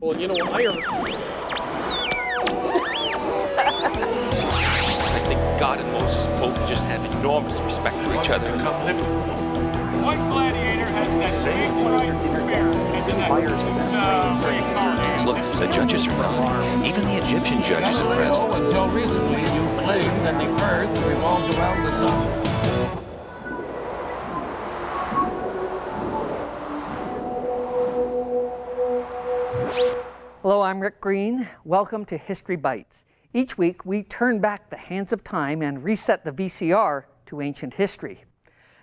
Well, you know, I think God and Moses both just have enormous respect for each other. One gladiator has that same right spirit as Look, the judges are proud. Even the Egyptian judge is impressed. Until recently, you claimed that the earth revolved around the sun. Hello, I'm Rick Green. Welcome to History Bites. Each week, we turn back the hands of time and reset the VCR to ancient history.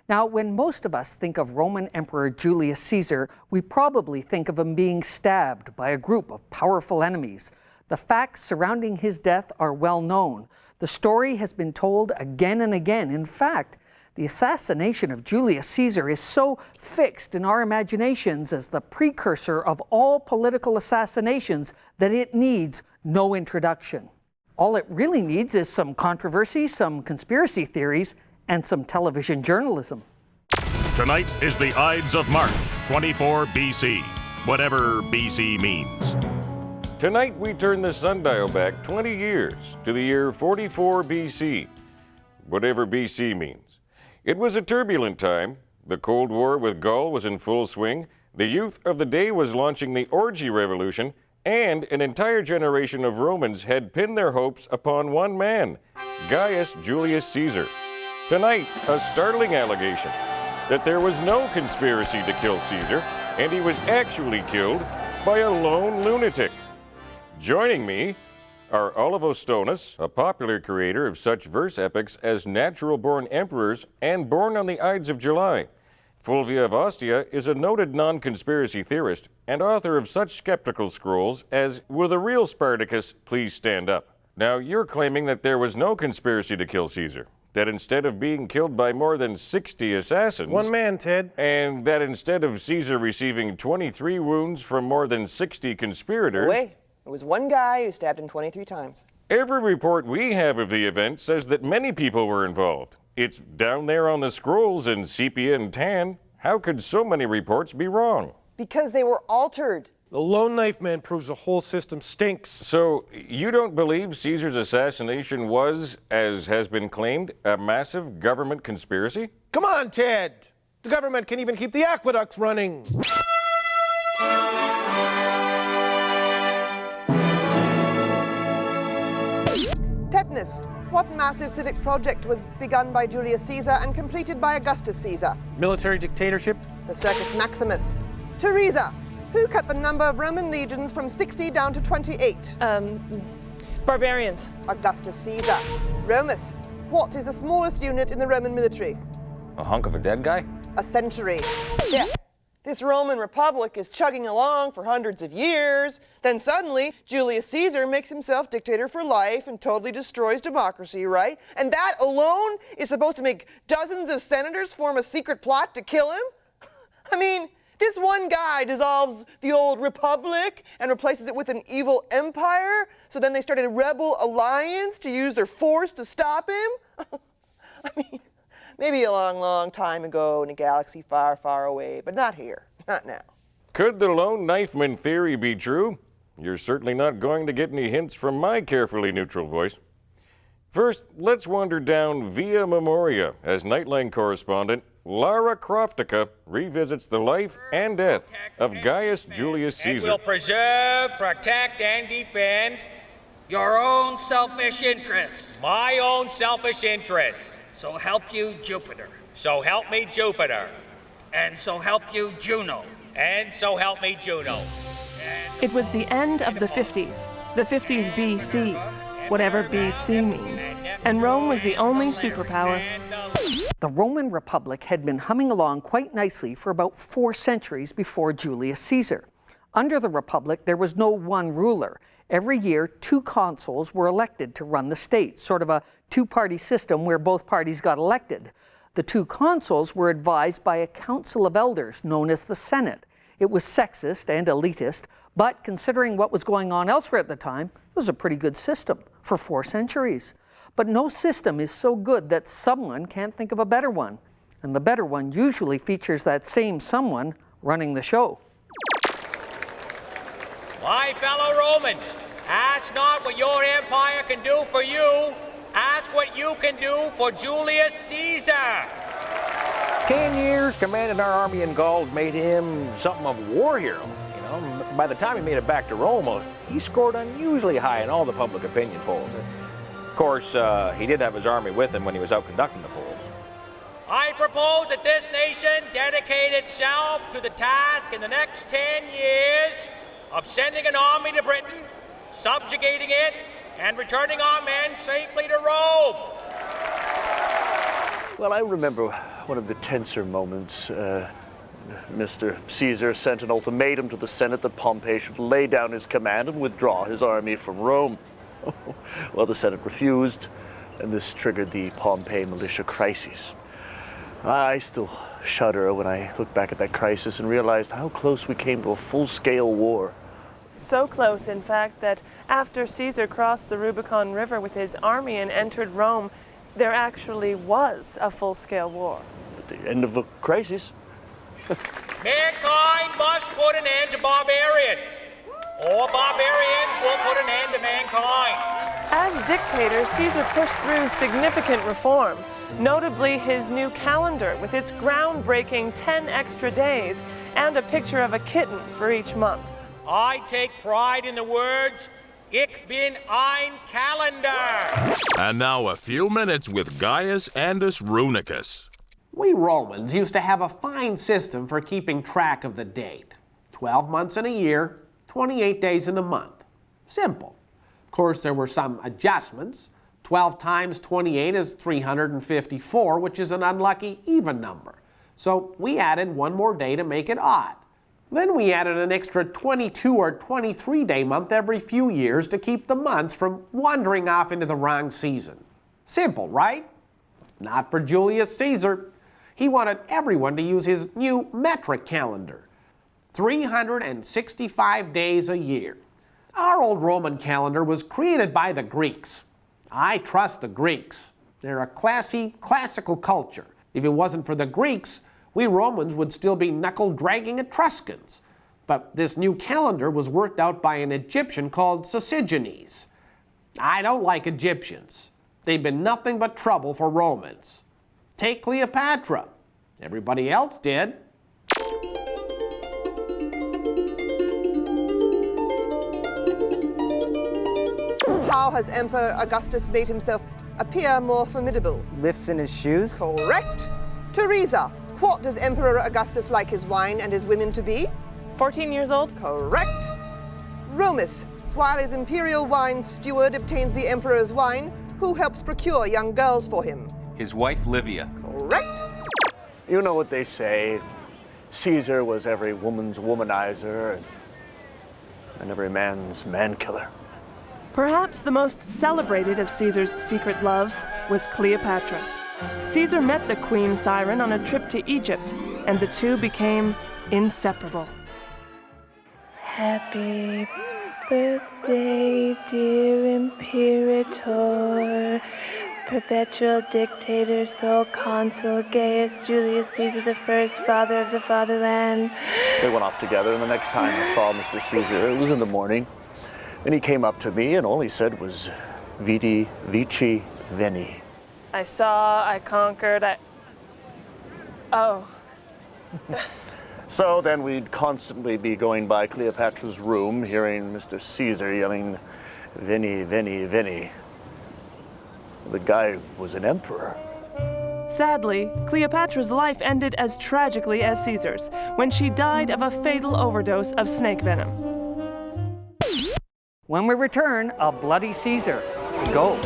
Now, when most of us think of Roman Emperor Julius Caesar, we probably think of him being stabbed by a group of powerful enemies. The facts surrounding his death are well known. The story has been told again and again. In fact, the assassination of Julius Caesar is so fixed in our imaginations as the precursor of all political assassinations that it needs no introduction. All it really needs is some controversy, some conspiracy theories, and some television journalism. Tonight is the Ides of March, 24 BC, whatever BC means. Tonight we turn the sundial back 20 years to the year 44 BC, whatever BC means. It was a turbulent time. The Cold War with Ghul was in full swing, the youth of the day was launching the orgy revolution, and an entire generation of Romans had pinned their hopes upon one man, Gaius Julius Caesar. Tonight, a startling allegation that there was no conspiracy to kill Caesar, and he was actually killed by a lone lunatic. Joining me are Olivo Stonus, a popular creator of such verse epics as Natural-Born Emperors and Born on the Ides of July. Fulvia of Ostia is a noted non-conspiracy theorist and author of such skeptical scrolls as Will the Real Spartacus Please Stand Up? Now, you're claiming that there was no conspiracy to kill Caesar, that instead of being killed by more than 60 assassins... One man, Ted. And that instead of Caesar receiving 23 wounds from more than 60 conspirators... Wait, it was one guy who stabbed him 23 times. Every report we have of the event says that many people were involved. It's down there on the scrolls in sepia and tan. How could so many reports be wrong? Because they were altered. The lone knife man proves the whole system stinks. So you don't believe Caesar's assassination was, as has been claimed, a massive government conspiracy? Come on, Ted. The government can even keep the aqueducts running. Tetanus. What massive civic project was begun by Julius Caesar and completed by Augustus Caesar? Military dictatorship. The Circus Maximus. Teresa. Who cut the number of Roman legions from 60 down to 28? Barbarians. Augustus Caesar. Romus. What is the smallest unit in the Roman military? A hunk of a dead guy? A century. Yeah. This Roman Republic is chugging along for hundreds of years. Then suddenly, Julius Caesar makes himself dictator for life and totally destroys democracy, right? And that alone is supposed to make dozens of senators form a secret plot to kill him? I mean, this one guy dissolves the old republic and replaces it with an evil empire, so then they started a rebel alliance to use their force to stop him? I mean, maybe a long, long time ago in a galaxy far, far away, but not here, not now. Could the lone knifeman theory be true? You're certainly not going to get any hints from my carefully neutral voice. First, let's wander down Via Memoria as Nightline correspondent Lara Croftica revisits the life and death of Gaius Julius Caesar. And will preserve, protect, and defend your own selfish interests. My own selfish interests. So help you, Jupiter. So help me, Jupiter. And so help you, Juno. And so help me, Juno. It was the end of the 50s BC, whatever BC means, and Rome was the only superpower. The Roman Republic had been humming along quite nicely for about 4 centuries before Julius Caesar. Under the Republic, there was no one ruler. Every year, 2 consuls were elected to run the state, sort of a two-party system where both parties got elected. The 2 consuls were advised by a council of elders known as the Senate. It was sexist and elitist, but considering what was going on elsewhere at the time, it was a pretty good system for 4 centuries. But no system is so good that someone can't think of a better one. And the better one usually features that same someone running the show. My fellow Romans, ask not what your empire can do for you, ask what you can do for Julius Caesar. 10 years commanding our army in Gaul made him something of a war hero. You know, by the time he made it back to Rome, he scored unusually high in all the public opinion polls. Of course, he did have his army with him when he was out conducting the polls. I propose that this nation dedicate itself to the task in the next 10 years of sending an army to Britain, subjugating it, and returning our men safely to Rome. Well, I remember one of the tenser moments. Mr. Caesar sent an ultimatum to the Senate that Pompey should lay down his command and withdraw his army from Rome. Well, the Senate refused, and this triggered the Pompey militia crisis. I still shudder when I look back at that crisis and realized how close we came to a full-scale war. So close, in fact, that after Caesar crossed the Rubicon River with his army and entered Rome, there actually was a full-scale war. At the end of a crisis. Mankind must put an end to barbarians, or barbarians will put an end to mankind. As dictator, Caesar pushed through significant reform, notably his new calendar with its groundbreaking 10 extra days and a picture of a kitten for each month. I take pride in the words, Ich bin ein Calendar. And now a few minutes with Gaius Runicus. We Romans used to have a fine system for keeping track of the date. 12 months in a year, 28 days in a month. Simple. Of course, there were some adjustments. 12 times 28 is 354, which is an unlucky even number. So we added one more day to make it odd. Then we added an extra 22 or 23 day month every few years to keep the months from wandering off into the wrong season. Simple, right? Not for Julius Caesar. He wanted everyone to use his new metric calendar. 365 days a year. Our old Roman calendar was created by the Greeks. I trust the Greeks. They're a classy, classical culture. If it wasn't for the Greeks, we Romans would still be knuckle-dragging Etruscans. But this new calendar was worked out by an Egyptian called Sosigenes. I don't like Egyptians. They've been nothing but trouble for Romans. Take Cleopatra. Everybody else did. How has Emperor Augustus made himself appear more formidable? Lifts in his shoes. Correct. Teresa, what does Emperor Augustus like his wine and his women to be? 14 years old. Correct. Romus, while his imperial wine steward obtains the emperor's wine, who helps procure young girls for him? His wife, Livia. Correct. You know what they say, Caesar was every woman's womanizer and every man's man-killer. Perhaps the most celebrated of Caesar's secret loves was Cleopatra. Caesar met the queen siren on a trip to Egypt, and the two became inseparable. Happy birthday, dear Imperator, perpetual dictator, sole consul, Gaius Julius Caesar I, father of the fatherland. They went off together, and the next time I saw Mr. Caesar, it was in the morning, and he came up to me, and all he said was, Vidi, Vici, Veni. I saw, I conquered, Oh. So then we'd constantly be going by Cleopatra's room, hearing Mr. Caesar yelling, Veni, Veni, Veni. The guy was an emperor. Sadly, Cleopatra's life ended as tragically as Caesar's, when she died of a fatal overdose of snake venom. When we return, a bloody Caesar. Go.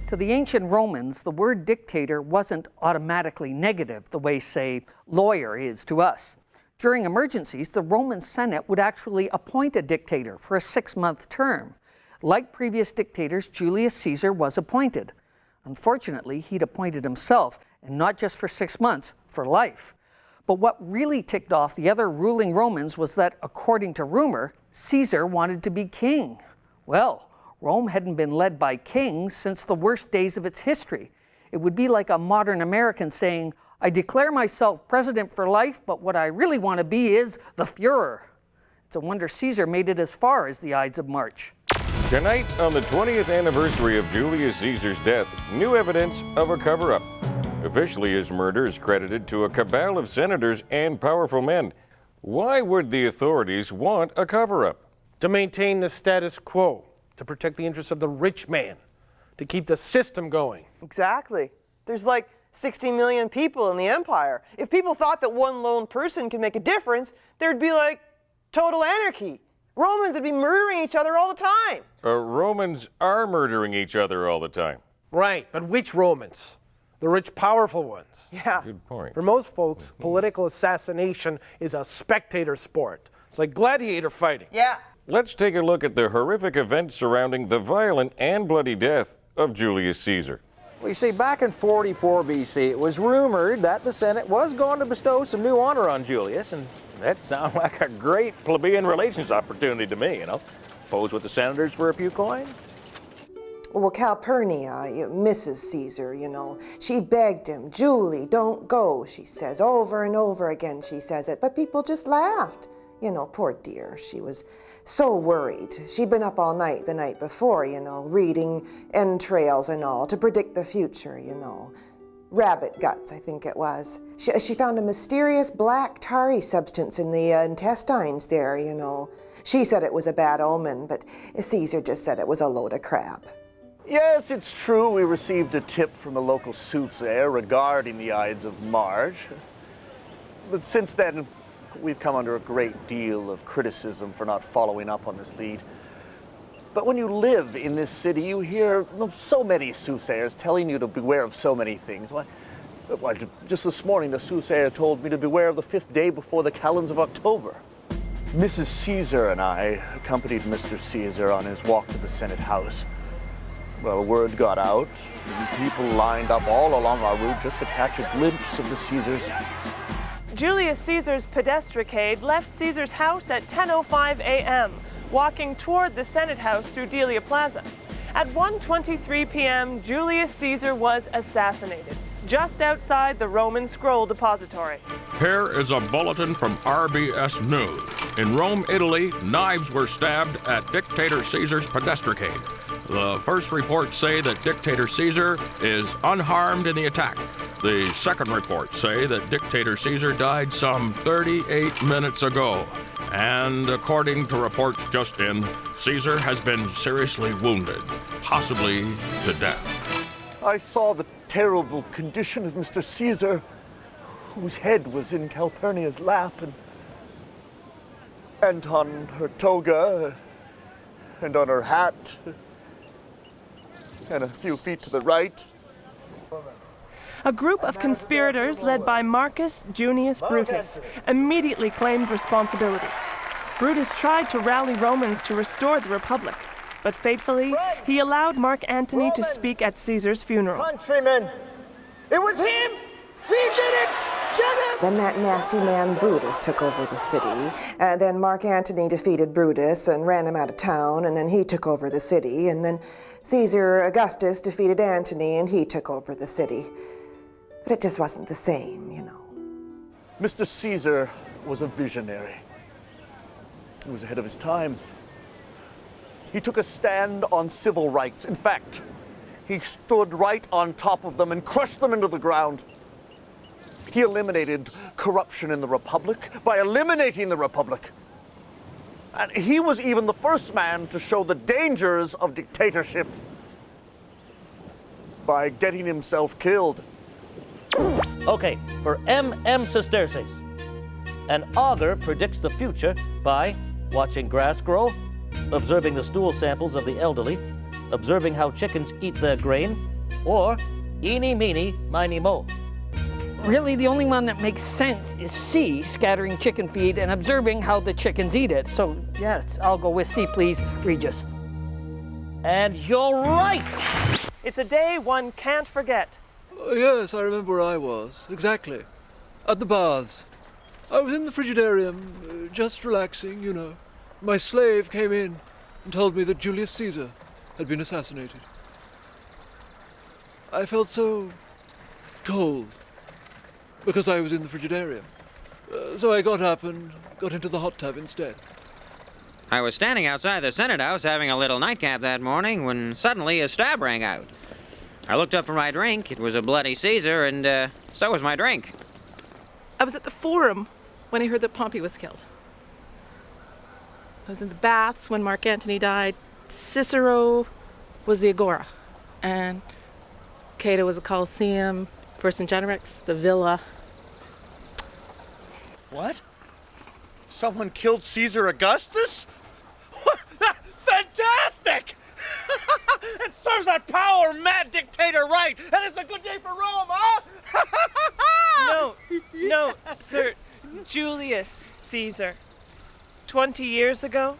To the ancient Romans, the word dictator wasn't automatically negative the way, say, lawyer is to us. During emergencies, the Roman Senate would actually appoint a dictator for a 6-month term. Like previous dictators, Julius Caesar was appointed. Unfortunately, he'd appointed himself, and not just for 6 months, for life. But what really ticked off the other ruling Romans was that, according to rumor, Caesar wanted to be king. Well, Rome hadn't been led by kings since the worst days of its history. It would be like a modern American saying, I declare myself president for life, but what I really want to be is the Führer. It's a wonder Caesar made it as far as the Ides of March. Tonight, on the 20th anniversary of Julius Caesar's death, new evidence of a cover-up. Officially, his murder is credited to a cabal of senators and powerful men. Why would the authorities want a cover-up? To maintain the status quo, to protect the interests of the rich man, to keep the system going. Exactly. There's like 60 million people in the empire. If people thought that one lone person could make a difference, there'd be like total anarchy. Romans would be murdering each other all the time. Romans are murdering each other all the time. Right, but which Romans? The rich, powerful ones. Yeah. Good point. For most folks, political assassination is a spectator sport. It's like gladiator fighting. Yeah. Let's take a look at the horrific events surrounding the violent and bloody death of Julius Caesar. Well, you see, back in 44 BC, it was rumored that the Senate was going to bestow some new honor on Julius, and that sounded like a great plebeian relations opportunity to me, Pose with the senators for a few coins. Well, Calpurnia, Mrs. Caesar, she begged him, Julie, don't go, she says. Over and over again she says it, but people just laughed. Poor dear, she was so worried. She'd been up all night the night before, reading entrails and all to predict the future, Rabbit guts, I think it was. She found a mysterious black tarry substance in the intestines there, She said it was a bad omen, but Caesar just said it was a load of crap. Yes, it's true. We received a tip from the local soothsayer regarding the Ides of March. But since then, we've come under a great deal of criticism for not following up on this lead. But when you live in this city, you hear so many soothsayers telling you to beware of so many things. Why, just this morning, the soothsayer told me to beware of the 5th day before the calends of October. Mrs. Caesar and I accompanied Mr. Caesar on his walk to the Senate House. Well, word got out, and people lined up all along our route just to catch a glimpse of the Caesars. Julius Caesar's pedestricade left Caesar's house at 10:05 a.m., walking toward the Senate House through Delia Plaza. At 1:23 p.m., Julius Caesar was assassinated, just outside the Roman Scroll Depository. Here is a bulletin from RBS News. In Rome, Italy, knives were stabbed at Dictator Caesar's pedestricade. The first reports say that Dictator Caesar is unharmed in the attack. The second reports say that Dictator Caesar died some 38 minutes ago. And according to reports just in, Caesar has been seriously wounded, possibly to death. I saw the terrible condition of Mr. Caesar, whose head was in Calpurnia's lap, and on her toga, and on her hat, and a few feet to the right. A group of conspirators led by Marcus Junius Brutus immediately claimed responsibility. Brutus tried to rally Romans to restore the Republic, but fatefully, he allowed Mark Antony to speak at Caesar's funeral. Countrymen, it was him! We did it! Shut him! Then that nasty man Brutus took over the city, and then Mark Antony defeated Brutus and ran him out of town, and then he took over the city, and then Caesar Augustus defeated Antony and he took over the city. But it just wasn't the same, Mr. Caesar was a visionary. He was ahead of his time. He took a stand on civil rights. In fact, he stood right on top of them and crushed them into the ground. He eliminated corruption in the Republic by eliminating the Republic. And he was even the first man to show the dangers of dictatorship by getting himself killed. Okay, for M.M. Sesterces. An augur predicts the future by watching grass grow, observing the stool samples of the elderly, observing how chickens eat their grain, or eeny, meeny, miny, mo. Really, the only one that makes sense is C, scattering chicken feed and observing how the chickens eat it. So, yes, I'll go with C, please, Regis. And you're right! It's a day one can't forget. Yes, I remember where I was. Exactly. At the baths. I was in the frigidarium, just relaxing, My slave came in and told me that Julius Caesar had been assassinated. I felt so cold because I was in the Frigidarium. So I got up and got into the hot tub instead. I was standing outside the Senate House having a little nightcap that morning when suddenly a stab rang out. I looked up for my drink. It was a bloody Caesar, and so was my drink. I was at the Forum when I heard that Pompey was killed. I was in the baths when Mark Antony died. Cicero was the Agora, and Cato was the Colosseum, Vercingetorix, the Villa. What? Someone killed Caesar Augustus? Fantastic! It serves that power-mad dictator right, and it's a good day for Rome, huh? No, Sir Julius Caesar. 20 years ago.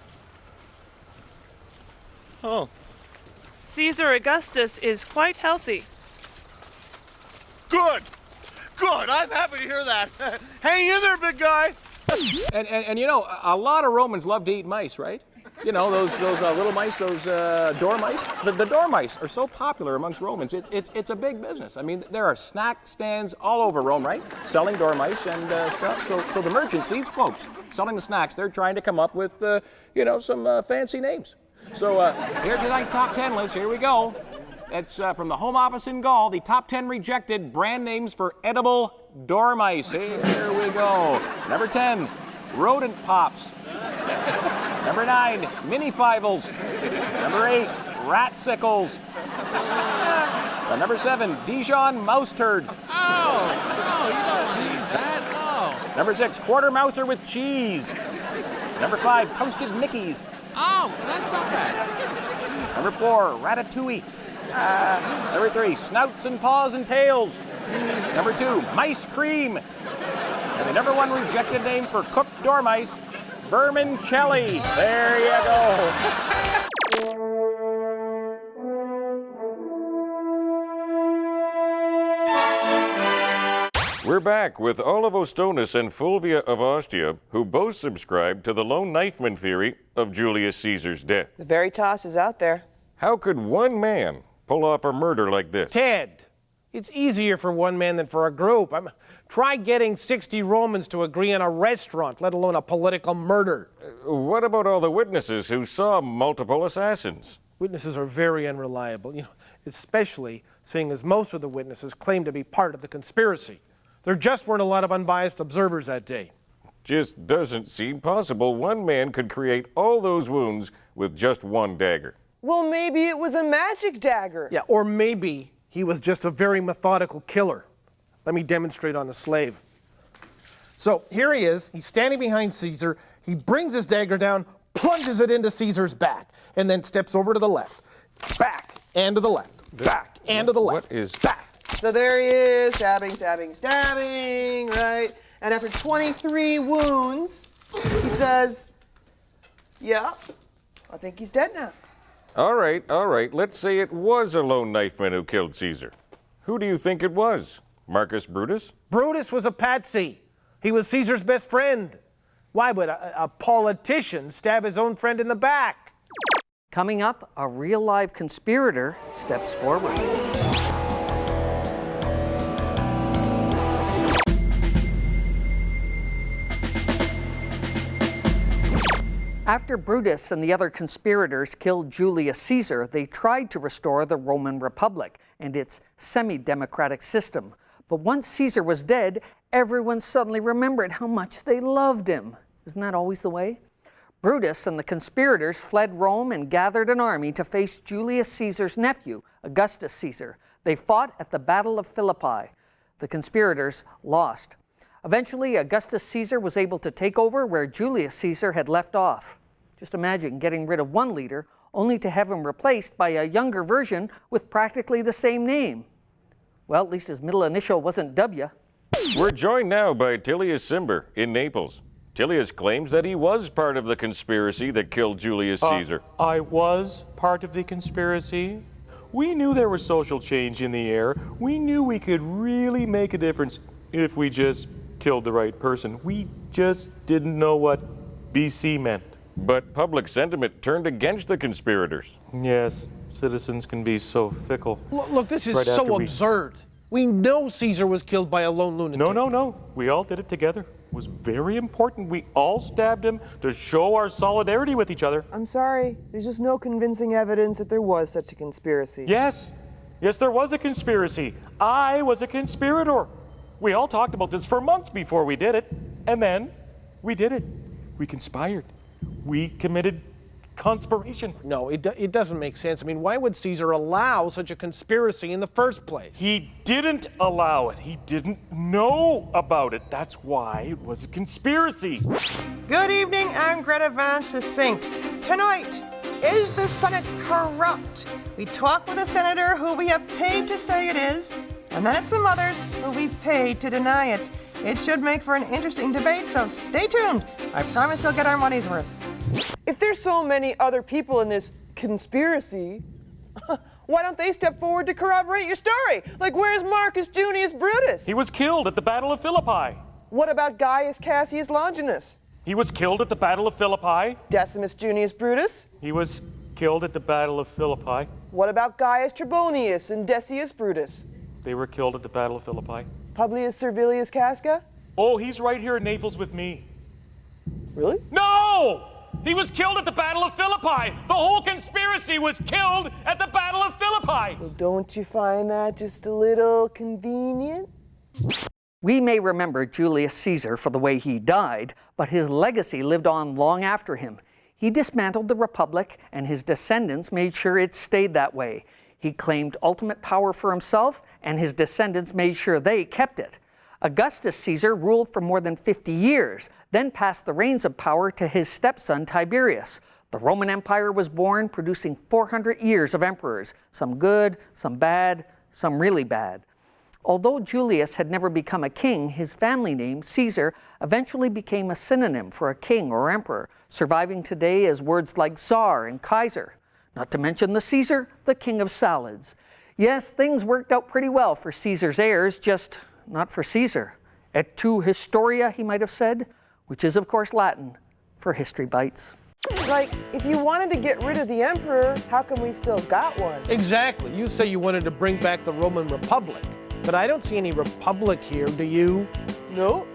Oh. Caesar Augustus is quite healthy. Good! Good! I'm happy to hear that. Hang in there, big guy! And you know, a lot of Romans love to eat mice, right? You know, those little mice, those dormice. The dormice are so popular amongst Romans. It's a big business. I mean, there are snack stands all over Rome, right? Selling dormice and stuff. So the merchants, these folks selling the snacks, they're trying to come up with, some fancy names. So here's your top 10 list. Here we go. It's from the Home Office in Gaul, the top 10 rejected brand names for edible dormice. Here we go. Number 10, rodent pops. Number 9, mini-fivals. Number 8, ratsicles. Number 7, Dijon mouse turd. Oh, no, you don't need that. Oh. Number 6, quarter mouser with cheese. Number 5, toasted Mickeys. Oh, that's not bad. Number 4, ratatouille. Number 3, snouts and paws and tails. Number 2, mice cream. And the number 1 rejected name for cooked dormice, vermicelli. There you go. We're back with Olivo Stonus and Fulvia of Ostia, who both subscribe to the lone knifeman theory of Julius Caesar's death. The Veritas is out there. How could one man pull off a murder like this? Ted, it's easier for one man than for a group. Try getting 60 Romans to agree on a restaurant, let alone a political murder. What about all the witnesses who saw multiple assassins? Witnesses are very unreliable, especially seeing as most of the witnesses claim to be part of the conspiracy. There just weren't a lot of unbiased observers that day. Just doesn't seem possible one man could create all those wounds with just one dagger. Well, maybe it was a magic dagger. Yeah, or maybe he was just a very methodical killer. Let me demonstrate on a slave. So here he is, he's standing behind Caesar, he brings his dagger down, plunges it into Caesar's back, and then steps over to the left. Back, and to the left. Back, and to the left. What is... Back. So there he is, stabbing, stabbing, stabbing, right? And after 23 wounds, he says, yeah, I think he's dead now. All right. Let's say it was a lone knifeman who killed Caesar. Who do you think it was? Marcus Brutus? Brutus was a patsy. He was Caesar's best friend. Why would a politician stab his own friend in the back? Coming up, a real-life conspirator steps forward. After Brutus and the other conspirators killed Julius Caesar, they tried to restore the Roman Republic and its semi-democratic system. But once Caesar was dead, everyone suddenly remembered how much they loved him. Isn't that always the way? Brutus and the conspirators fled Rome and gathered an army to face Julius Caesar's nephew, Augustus Caesar. They fought at the Battle of Philippi. The conspirators lost. Eventually, Augustus Caesar was able to take over where Julius Caesar had left off. Just imagine getting rid of one leader only to have him replaced by a younger version with practically the same name. Well, at least his middle initial wasn't W. We're joined now by Tilius Cimber in Naples. Tilius claims that he was part of the conspiracy that killed Julius Caesar. I was part of the conspiracy. We knew there was social change in the air. We knew we could really make a difference if we just killed the right person. We just didn't know what BC meant. But public sentiment turned against the conspirators. Yes, citizens can be so fickle. Look, this is Right so after absurd. We know Caesar was killed by a lone lunatic. No. We all did it together. It was very important. We all stabbed him to show our solidarity with each other. I'm sorry, there's just no convincing evidence that there was such a conspiracy. Yes, there was a conspiracy. I was a conspirator. We all talked about this for months before we did it. And then we did it. We conspired. We committed conspiration. No, it doesn't make sense. I mean, why would Caesar allow such a conspiracy in the first place? He didn't allow it. He didn't know about it. That's why it was a conspiracy. Good evening, I'm Greta Van Succinct. Tonight, is the Senate corrupt? We talk with a senator who we have paid to say it is, and then it's the mothers who we paid to deny it. It should make for an interesting debate, so stay tuned. I promise you'll get our money's worth. If there's so many other people in this conspiracy, why don't they step forward to corroborate your story? Like, where's Marcus Junius Brutus? He was killed at the Battle of Philippi. What about Gaius Cassius Longinus? He was killed at the Battle of Philippi. Decimus Junius Brutus? He was killed at the Battle of Philippi. What about Gaius Trebonius and Decius Brutus? They were killed at the Battle of Philippi. Publius Servilius Casca? Oh, he's right here in Naples with me. Really? No! He was killed at the Battle of Philippi. The whole conspiracy was killed at the Battle of Philippi. Well, don't you find that just a little convenient? We may remember Julius Caesar for the way he died, but his legacy lived on long after him. He dismantled the Republic, and his descendants made sure it stayed that way. He claimed ultimate power for himself, and his descendants made sure they kept it. Augustus Caesar ruled for more than 50 years, then passed the reins of power to his stepson Tiberius. The Roman Empire was born, producing 400 years of emperors, some good, some bad, some really bad. Although Julius had never become a king, his family name, Caesar, eventually became a synonym for a king or emperor, surviving today as words like Tsar and Kaiser. Not to mention the Caesar, the king of salads. Yes, things worked out pretty well for Caesar's heirs, just not for Caesar. Et tu historia, he might have said, which is, of course, Latin for History Bites. Like, if you wanted to get rid of the emperor, how come we still got one? Exactly. You say you wanted to bring back the Roman Republic, but I don't see any republic here, do you? Nope.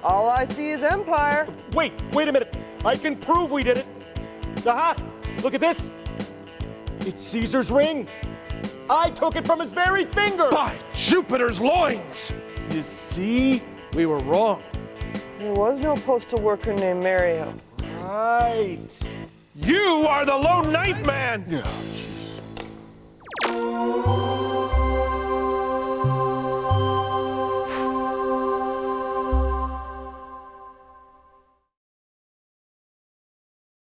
All I see is empire. Wait a minute. I can prove we did it. Aha! Look at this. It's Caesar's ring. I took it from his very finger. By Jupiter's loins! You see? We were wrong. There was no postal worker named Mario. Right. You are the lone knife man! Yeah.